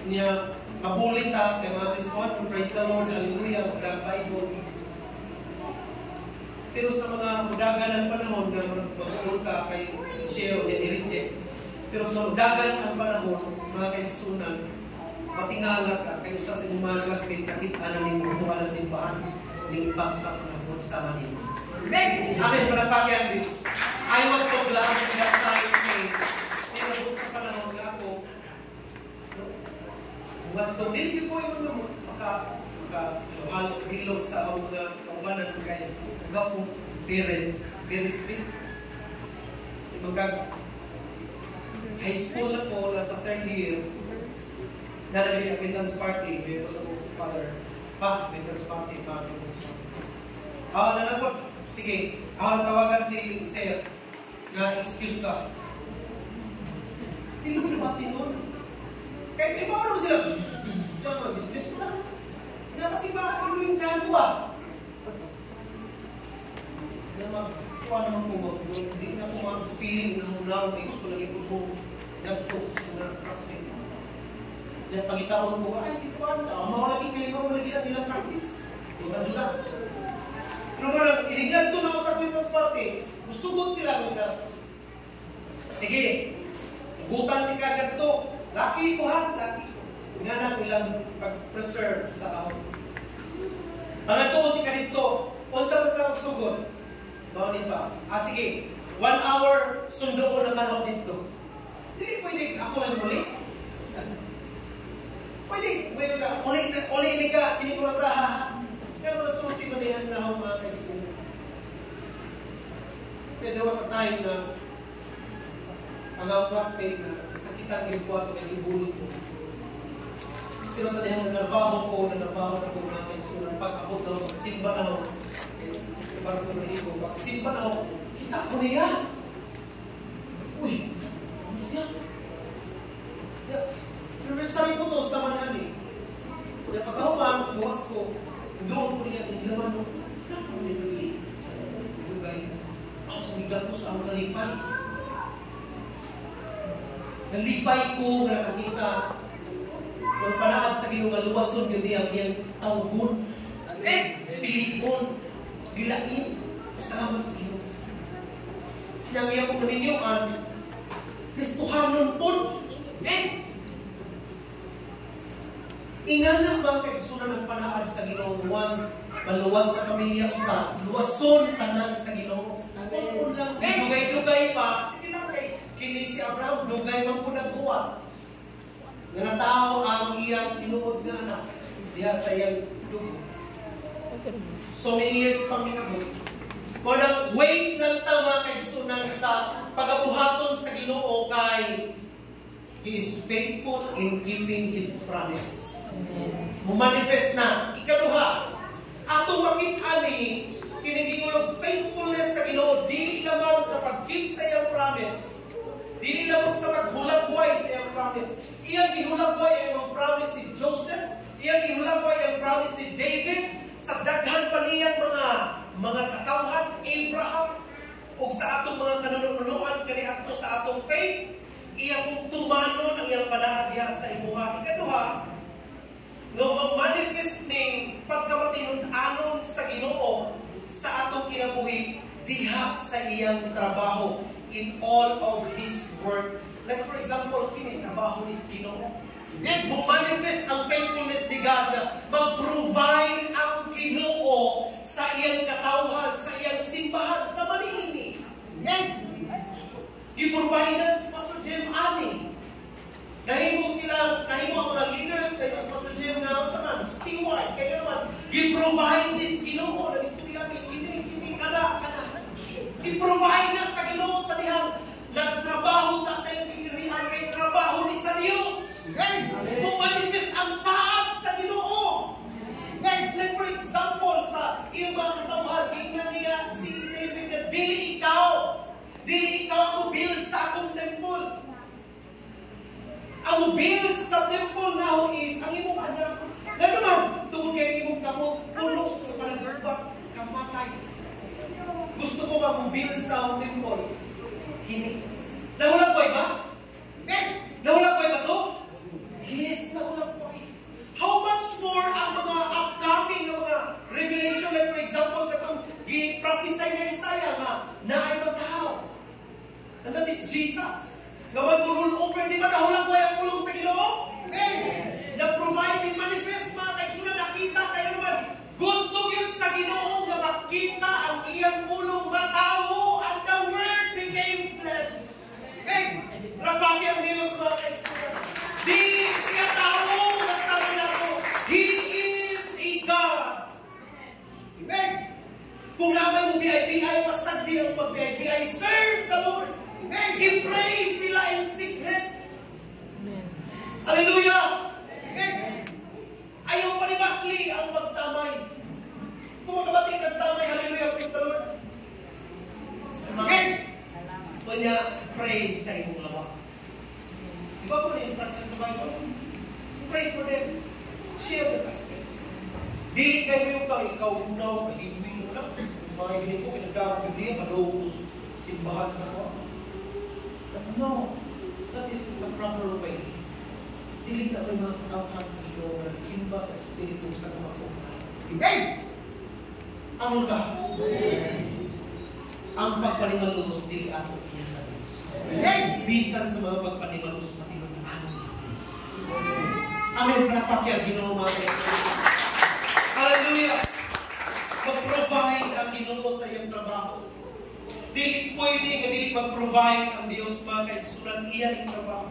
Niya, mapuli ta, kay mga Kristohan, praise the Lord, hallelujah, mag-Bible. Pero sa mga mudagan ng panahon na mag-uul ka kay share o i-reject. Pero sa mudagan ng panahon, mga kaisunan, matingala ka, kayo sa mga classmate, nakita na ning mutuwa na simbahan, ning backpack na po sa manin. Amen! Amen! Palapakyan this. I was so glad that time came. Kaya nabot sa panahon na ako, buhat hindi po yung makahalog sa mga kaubanan kaya akong parents, very strict. High school na po, nasa 3rd year, nalagay attendance party, may ko sa father, attendance party. Nalapot, sige, tawagan si Sir, na excuse ka. Hindi ko pati nun. Kahit iba naman sila, business ko lang. Nga kasi ba, yung sa ano ba? Kuha naman po, hindi na po mga spilling na hunaw, may gusto lagi po nagto, na classmate. Kaya pagitaon po, ay si Juan, mawalagi kayo, mawalagi na nilang practice. Tulad sila. Pero parang, inigyan to na ako sa Queen's Party. Musugot sila. Sige, ibutan ni kagad to. Laki ko ha, laki. Nga na ilang pag-preserve sa ako. Pangatuon ni ka dito, kung saan sa magsugod, maunin pa. Sige, 1 hour, sundo ko naman ako dito. Hindi pwede, ako lang muli. Pwede ka, uli ka, hindi ko nasa kaya mo nasulti mo na na ako mga kaisunod. Kaya there was a time na ang mga classmate na sakitan yung kuwato kaya ibulog ko. Pero sa dahil na nabaho ko mga kaisunod, pag-abot na ako, magsimba na ako. Parang ko, magsimba na ako, kita ko niya. Uy, ano siya? Pero sabi ko to sa mga ani. Kaya pagkahuman, gawas ko, doon ko niya, hindi naman ako, naku, hindi nabili. Ako sumigat ko sa ako nalipay. Nalipay ko, nakakita. Kung panahal sa ginunga luwason, yun niya, yung tawgon. Pilion. Gilain. Salamat sa ginunga. Nangyayon ko naminyoan, Kristohanon po. Ingalang mga kaigsunan ng panahal sa Ginoo once maluwas sa pamilya usa, luwason tanan sa Ginoo. Kung lang dugay-dugay pa, sige lang kay kini si Abraham dugay man po nagkuha. Nga tao ang iyang tinuod nga anak diha sa iyang dugo. So many years pang minabot. Kung wait lang ta mga kaigsunan sa pagabuhaton sa Ginoo kay He is faithful in keeping His promise. Mumanifest na. Ikaduha, atong makita ni kinigingulog faithfulness sa Ginoo, dili lamang sa pag-keep sa iyang promise, dili lamang sa paghulagway sa iyang promise. Iyang gihulagway ang promise ni Joseph, iyang gihulagway ang promise ni David, sa daghan pa niyang mga katawhan, Abraham, o sa atong mga kanunuan kani adto sa atong faith. iya kong tumanon ang iyang panaagya sa imuha. Ikaduha, nga mag-manifest ning pagkamatinud-anon sa Ginoo sa atong kinabuhi diha sa iyang trabaho in all of His work. Like for example, kini trabaho ni Ginoo. Mag-manifest ang faithfulness ni God na mag-provide ang Ginoo sa iyang katawhan, sa iyang simbahan, sa manihini. I-providean si Pastor Jim ani. Nahimo ang mga leaders, kaya si Pastor Jim nga sa man, steward, kaya naman, i-provide this Ginoo, nag-istorya kini, kada. I-provide na sa Ginoo sa dihang nagtrabaho ta sa iyong pigirian, kay trabaho ni sa Diyos. Manifest ang saad sa Ginoo. Like for example, sa iyong mga katawhan, tingnan niya si David na dili ikaw ang build sa akong temple. Ang build sa temple now is ang imong anak. Nga naman, tungkol kay imong kamot, puno sa panagubak, kamatay. Gusto ko mag-build sa temple. Hindi. Nahulang ba? Nahulang ba to? Yes, nahulang po. How much more ang mga upcoming, ang mga revelation, like for example, katong gi-prophesy na Isaiah na ay matao. And that is Jesus. Na mag-rule over, di ba nahulang po ang pulong sa Ginoo? Na-provide and manifest, mga kaigsunan, nakita kayo naman. Gusto yun sa Ginoo na makita ang iyang pulong matao and the Word became flesh. Rapaki ang Diyos, mga kaigsunan. Di siya tao na sabi na ko, He is a God. Kung naman mo BIBI, pasagdi ang pag-BIBI, serve the Lord. I-pray sila in secret. Hallelujah! Ayaw pa ni Basli ang magtamay. Kung magabating kagtamay, hallelujah, praise the Lord. Kanya, pray sa iyong lawa. Diba po na instruction sa Bible? Pray for them. Share the gospel. Dili kayo yung ikaw unaw, kagigibing mo lang. Mga ibigin ko, pinagdawag Biblia, malawos, simbahan sa ko. No, that is the proper way. Dili ka rin mga katawhan sa Ginoo na simba sa Espiritu sa kamatuhan. Amen! Ano ka? Ang pagpanimalos, dili ato iya sa Diyos. Amen! Bisan sa mga pagpanimalos, matinunan sa Diyos. Amen! Kapakya, Ginoo mga kaibigan. Hallelujah! Mag-provide ang Ginoo sa iyong trabaho. Dili pwede nga dili mag-provide ang Diyos mga kaigsunan iya ng trabaho.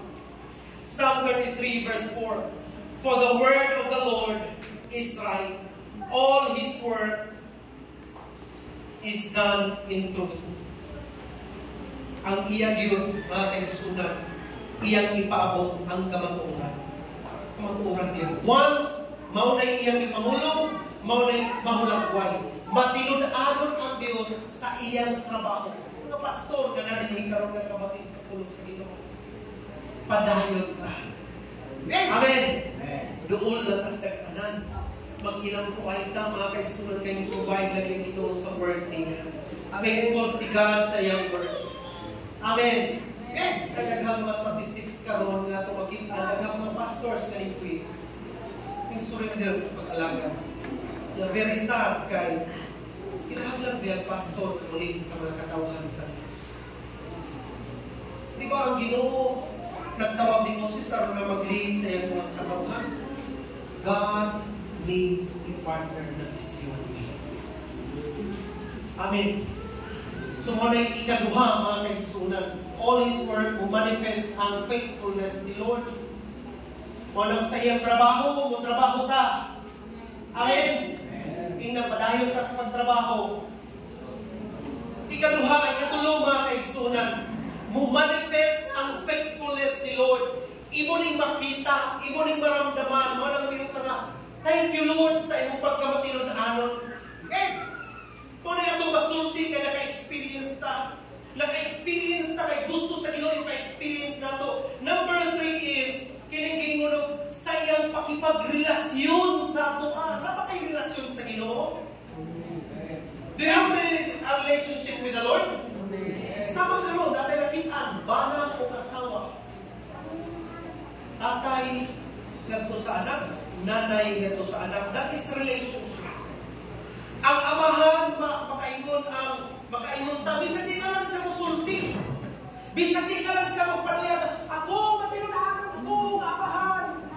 Psalm 33 verse 4. For the word of the Lord is right. All His work is done in truth. Ang iya Diyos mga kaigsunan, iyang ipaabot ang kamatuoran. Kamatuoran niya. Once, maunay iyang ipamulong, maunay mahulagway. Matinud-anon ang Diyos sa iyang trabaho. Mga pastor na narinig karoon ng kabating sa pulong sa Ginoo. Padayon ka. Amen. Doon lakas nagpanan. Mag-ilang po ay ita, mga kaigsunan kayong provide lagi ito sa word niya. Faithful si God sa iyang word. Amen. Kagaghang mga statistics karoon nga ito makita. Kagaghang mga pastors na rin yung surrender sa pag-alaga. Yung very sad kay kinahanglan bilang pastor na ulit sa mga katawhan sa Diyos. Di ba ang Ginoo nagtawag ni Moses na mag-lead sa iyang mga katawhan? God needs a partner that is you and me. Amen. So muna yung ikaduha mga kaigsunan. All His work will manifest ang faithfulness ni Lord. Walang sa iyang trabaho, mo trabaho ta. Amen. Ingnan padayon ka sa pagtrabaho. Ikaduha, ikatulong mga kaigsunan. Mo-manifest ang faithfulness ni Lord. Imo ning makita, imo ning maramdaman, walang mo yung kana. Thank you Lord sa imong pagkamatinud-anon. Kung na itong masulti kaya naka-experience ta. Naka-experience ta kay gusto sa Ginoo yung ka-experience na to. Number 3 is kining gingunog sa iyang pakipagrelasyon sa ato. Napakay-relasyon sa Ginoo. Do you have a relationship with the Lord? Sama karon, dati nakitaan, banang o kasawa. ngadto sa anak, nanay ngadto sa anak. That is relationship. Ang amahan, makaingon ta, bisag di na lang siya musulti. Bisag di na lang siya magpanuyan. Ako, matinunahan ko, amahan.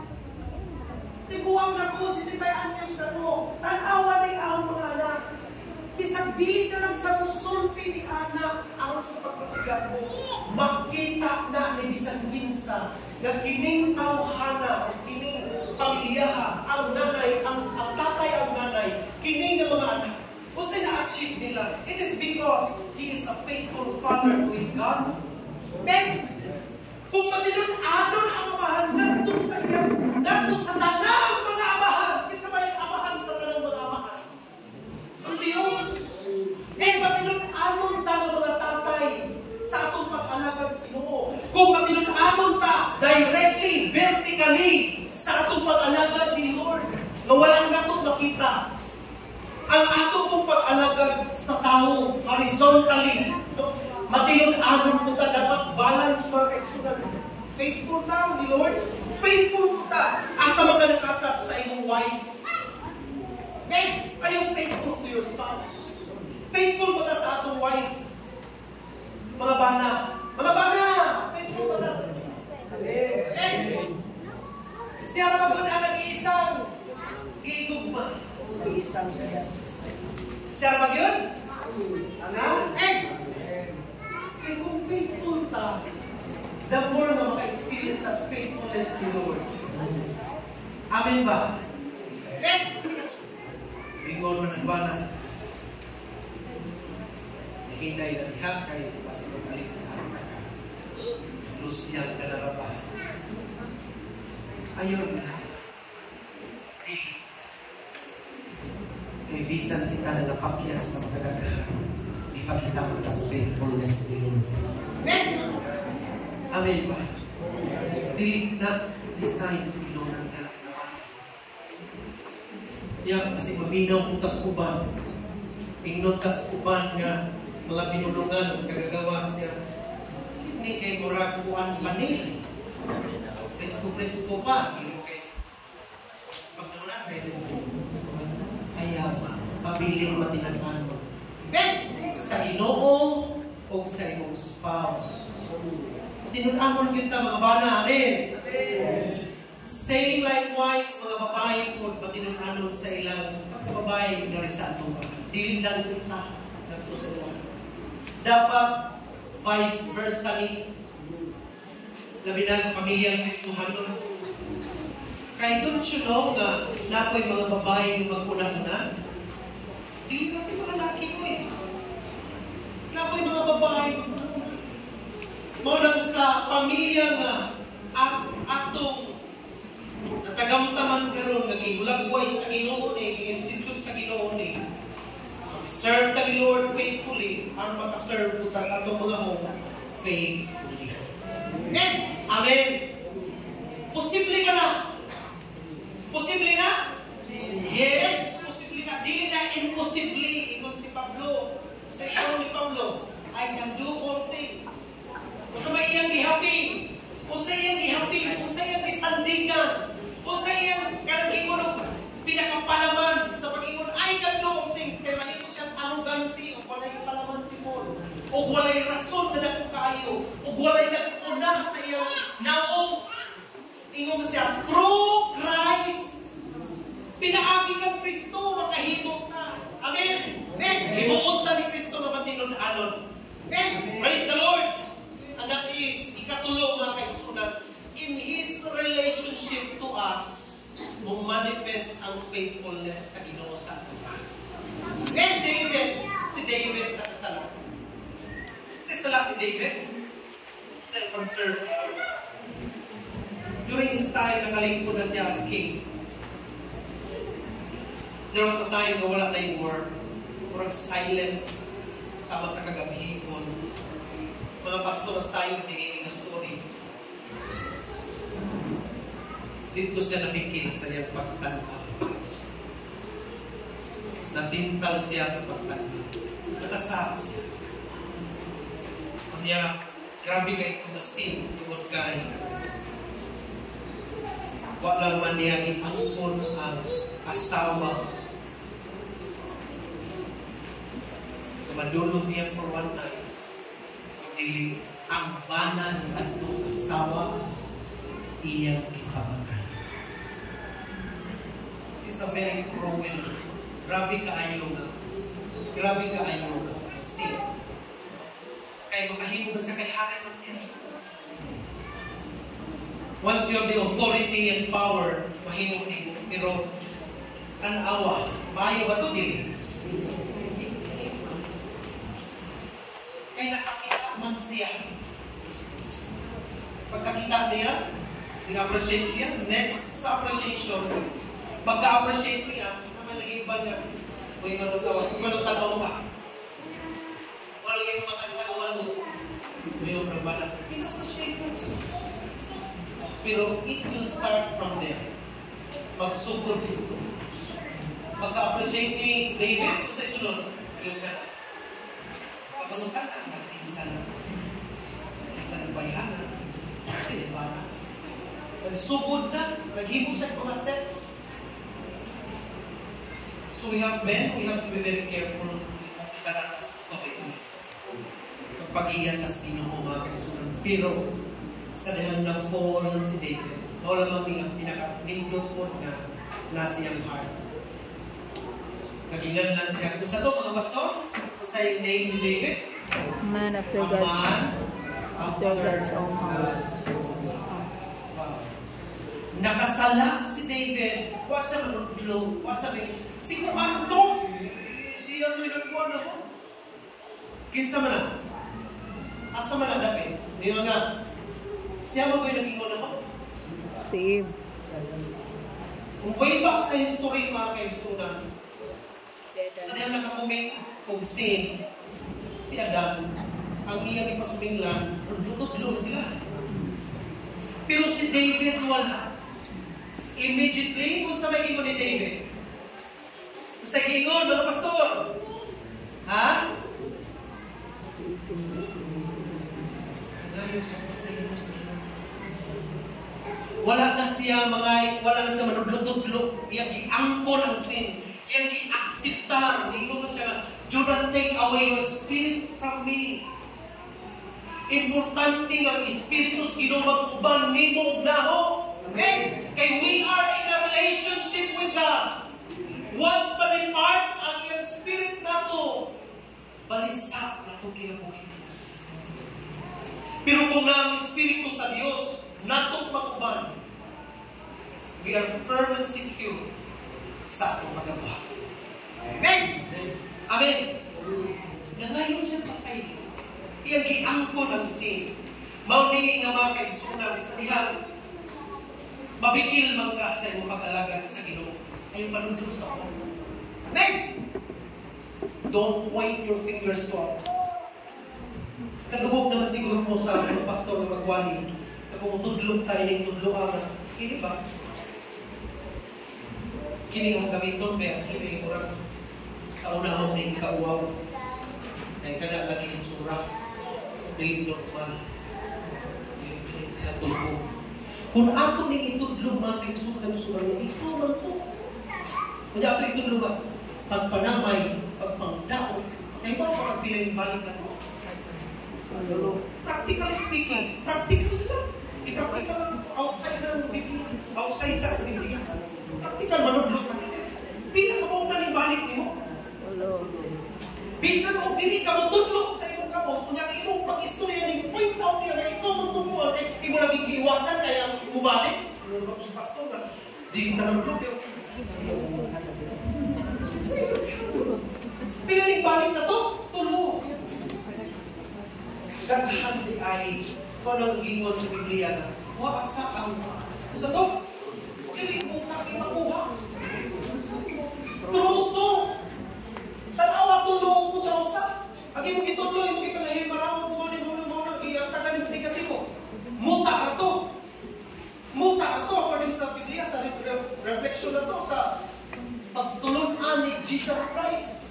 Tiguang na ko, sinitayan niya siya ko. Tanawa ni ang mga anak. Bisag di na lang siya musulti ni anak. Aron sa pagpasigat mo, makita na ni bisag kinsa na kining tawhana, kining pamilyaha, ang nanay, ang tatay, ang nanay, kining ng mga anak. O sila achieve nila. It is because he is a faithful father to his God. Men, kung matinunanon ang amahan, nandun sa iya, nandun sa tanang mga amahan, isa ba yung amahan sa tanang mga amahan? Ang Diyos. Matinunanon ta ng mga tatay sa atong pag-alagad sa Ginoo. Kung matinunanon ta directly, vertically, sa atong pag-alagad ni Lord, na walang natong makita. Ang atong pong pag-alagad sa tao, horizontally, matinunanon po ta, dapat balance mga kaigsunan. Faithful ta ni Lord, faithful po ta, asa magkanakatat sa iyong wife. Are you faithful to your spouse? Faithful po ta sa atong wife. Mga bana, faithful po ta sa siya na magmana nag-iisang gigugma. Isang siya. Siya na mag-yun? Kaya kung faithful ta, the more na maka-experience as faithfulness ni Lord. Amen ba? Bingon mo nagbana. Nahinday na diha kay kasi mag-alik na ka. Lusyang ka na ba? Ayaw nga na. Dili. Kay bisan kita na napakyas sa magdagahan, ipakita mo tas faithfulness ni Lord. Amen ba? Dili na design si Lord ang galak na wife. Diya kasi maminaw putas uban. Ingnon kas uban nga mga binulungan o kagagawas niya. Hindi kay murag kuan manil. Presko pa. Hindi kay pagkalunan kay ayaw mabiling matinagman mo. Sa Ginoo o sa iyong spouse. Tinunanon kita mga bana. Amen. Same likewise mga babae kung matinunanon sa ilang babae nga sa atong dili lang kita nagto sa ilang. Dapat vice versa ni labi na pamilyang Kristohanon. Kaya don't you know na napoy mga babae yung magpunahuna? Di natin mga laki ko eh. Napoy mga babae mo lang sa pamilya nga atong natagamtaman karon nagihulagway sa Ginoo ni institute sa Ginoo ni serve the Lord faithfully ang makaserve ta sa atong mga home faithfully. Amen. Posible ba na? Posible na? Yes, posible na. Dili na imposible. Ikon si Pablo. Sa ikaw ni Pablo, I can do all things. Kung sa may iyang gihaping, kung sa iyang gihaping, kung sa iyang gisandigan, kung sa iyang kanagigulog, pinakapalaman sa pag-ingon, I can do all things. Kaya mahimo siyang arroganti o walay palaman si Paul. O walay rason na dako kayo. O walay naguna sa iyang naong. Ingon siya, through Christ, pinaagi kang Kristo, makahimok ka. Amen. Himuot na ni Kristo mapatinunanon. Praise the Lord. And that is, ikatulong na kaisunan, in His relationship to us, manifest ang faithfulness sa Ginoo sa atin. Si David nakasala. Si sala ni David sa pag-serve. During his time, nakalingkod na siya as king. There was a time na wala tayong war. Kurang silent sama sa kagabihikon. Mga pastor sayong tingin ng story. Dito siya nabikil sa iyang pagtanaw. Natintal siya sa pagtanaw. Nakasak siya. Kanya, grabe kayo kung nasin, tungod kayo. Wala man niya iangkon ang asawa. Madulog niya for one night. Dili ang banan at itong asawa iyang ipamatay. It's a very cruel. Grabe kaayo na sin. Kaya makahimo na siya kay hari man siya. Once you have the authority and power, mahimo din. Pero, tanawa, maayo ba ito dili? Kaya nakakita man siya. Pagkakita niya, nag-appreciate siya. Next, sa appreciation, pagka-appreciate niya, naman lagi iba niya. O yung asawa, kung anong tanaw ka? Walang yung matagtaguan mo. Mayroon na bala. Pina-appreciate mo. Pero it will start from there. Magsugod dito. Pagka-appreciate ni David, kung sa isunod, Diyos ka na. Pagkamutan ang nag-insan ng bayanan. Kasi iba na. Nagsugod na. Naghimo sa mga steps. So we have to be very careful kung kita natas story niya. Pag-iyatas din mo mga kaisunan. Pero, sa dahil na fall si David, wala mami ang pinaka-nindot po na nasa iyang heart. Nagilan lang siya. Kung sa ito, mga pastor, sa yung name ni David, man after God's own heart. Wow. Nakasala si David. Wasa manudlo. Wasa may... Siguro ano to? Siya ito yung nagkuhan ako. Kinsa man na? Asa man na David? Di nga. Siya mo ba yung naging ako? Si Eve. Way back sa history mga kaisunan, sa diyan nakakomment kung si Adam, ang iyang ipasuminglan, naglutot-luto sila. Pero si David wala. Immediately, kung sa may ingon ni David, sa ingon, mga pastor, ha? Ngayon sa pasayin mo sila. Wala na siya manudlo-tudlo. Iyang giangkol ang sin. Iyang gi-aksiptar. Hindi ko siya, do not take away your spirit from me. Importante ang Espiritu kinumag-uban ni mo naho. Amen? Kaya we are in a relationship with God. Once ma-depart ang iyang spirit na to, balisak na ito kinabuhin niya. Pero kung na ang Espiritu sa Diyos, natong mag-uban, we are firm and secure sa atong magabuhat. Amen! Amen! Nangayon siya pa sa iyo. Iyang giangko ng sin. Mauni nga mga kaigsunan sa dihang mabikil man ka sa iyong pag-alagad sa Ginoo. Ayaw manundod sa ako. Amen! Don't point your fingers to others. Kadugog naman siguro mo sa mga pastor na magwali na kung tudlog tayo ng tudloan. Hindi ba? Kini ang gamiton kaya kini kurang sa unang na ikauwaw. Kaya kada lagi yung surah. Dili normal. Dili sila tulog. Kung ato ning itudlog mga kaigsunan surah niya, ikaw man to. Kung ato itudlog ba? Pagpanamay, pagpangdaot, kaya ba pagpiling balik na to? Practically speaking, practical lang. I-practical lang outside ng Biblia. Outside sa Biblia. Practical manudlot na kasi. Pila ka mo na balik mo. Bisa mo, hindi ka mo tudlok sa imong kamot. Kung yung imong pag-istorya ng point out niya na ikaw mo tumuha, hindi mo naging iwasan kaya bumalik. Ano ba ito sa pastor na? Di na manudlok yun. Pinaling balik na to, tulog. Daghan di ay kung anong gingon sa Biblia na waasa ang sa to, kiling utak yung makuha. Truso. Tanawa tulong ko trusa. Agi mo gituloy, mo kikalahin maramo mo ni mo iyang tagal yung negatibo. Muta ka to. Muta ka to according sa Biblia, sa reflection na to, sa pagtulungan ni Jesus Christ.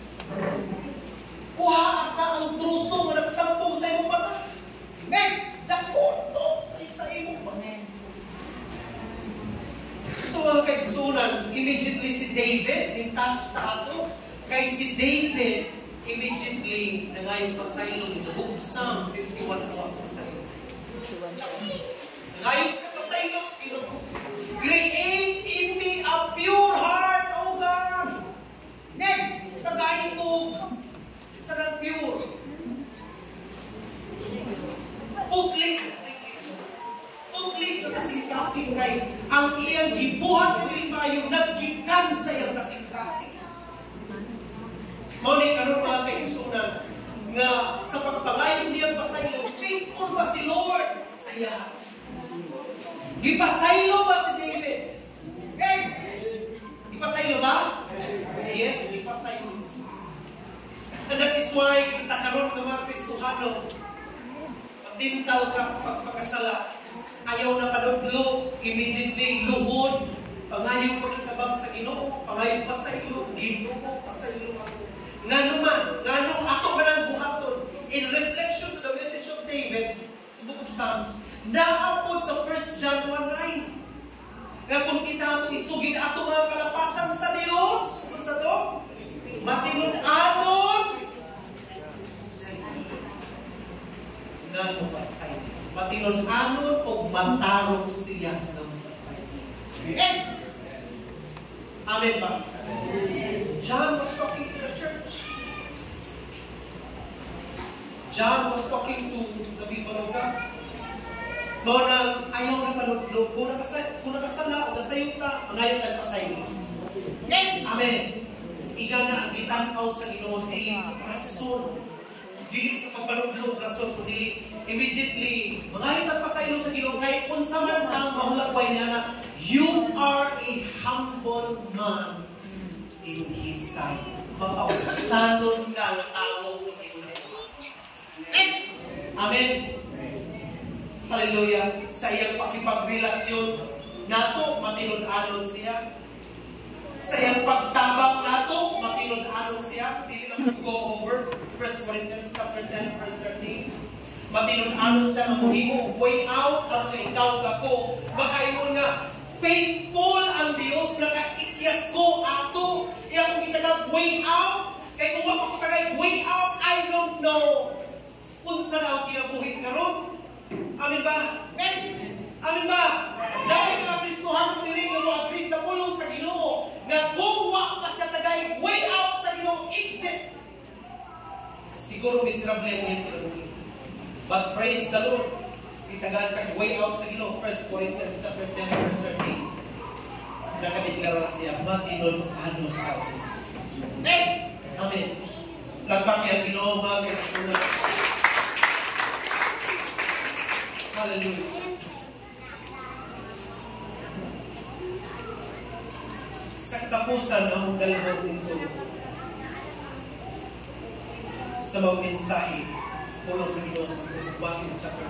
Kuha asa ang truso na nagsampong sa imong mata. Amen! Dako to ay sa imong mata. immediately si David, detached sa ato. Kay si David, immediately, nangayon pasaylo, book Psalm 51 po ang pasaylo. Nangayon sa pasaylo, create in me a pure heart, O God. Then, tagayin ko sa nang pure. Putli na kasing-kasing kay ang iyang gibuhat ng imayong naggikan sa iyang kasing-kasing. Mauning karon mga kaigsunan nga sa pagpangayon niyang pasaylo, faithful ba si Lord sa iya? Gipasaylo ba si David? Okay? Gipasaylo ba? Yes, gipasaylo. And that is why kita karon nga mga Kristohano, tintal ka sa pagpakasala, ayaw na panudlo, immediately luhod, pangayon pagkitabang sa Ginoo, pangayon pasaylo, Ginoo pasaylo ako. Ngano ato man ang buhaton, in reflection to the message of David, sa Book of Psalms, naapod sa 1 John 1:9. Nga kung kita ato isugin ato mga kalapasan sa Dios, kung sa to, matinud-anon, nga pasay. Matinud-anon o matarong siya ng pasay. Amen ba? John was talking to the church. John was talking to the people of God. Mga nang ayaw na panudlo, kung nakasala o nasayong ta, ngayon nagpasay mo. Amen. Iga na ang gitanaw sa Ginoo, dili rason. Dili sa pagpanudlo, rason kung dili. Immediately, ngayon nagpasay mo sa Ginoo, kahit kung sa man ang mahulagway niya na, you are a humble man in His sight. Mapausanon ka ng tao ng Israel. Amen. Hallelujah. Sa iyang pakipagrelasyon nato, matinud-anon siya. Sa iyang pagtabang nato, matinud-anon siya. Dili na go over 1 Corinthians chapter 10, verse 13. Matinud-anon siya na muhimo way out ang ikaw kako. Makaingon nga, faithful ang Dios na kaikyas ko ato. Iya kung kita way out. Kaya kung ako tagay way out, I don't know. Unsa na ang kinabuhi karon? Amin ba? Amin ba? Dahil mga Kristohan dili nga mo-agree sa pulong sa Ginoo na kung wa pa sa tagay way out sa Ginoo, exit. Siguro miserable ang iyong kinabuhi. But praise the Lord. Itagal sa way out sa Ginoo. 1 Corinthians chapter 10, verse 13. Nakadeklara siya, matinud-anon ka. Amen. Lagpaki ang Ginoo mga Kristohan. Hallelujah. Sa katapusan ng dalawang nito sa mga mensahe sa pulong sa Diyos, Matthew chapter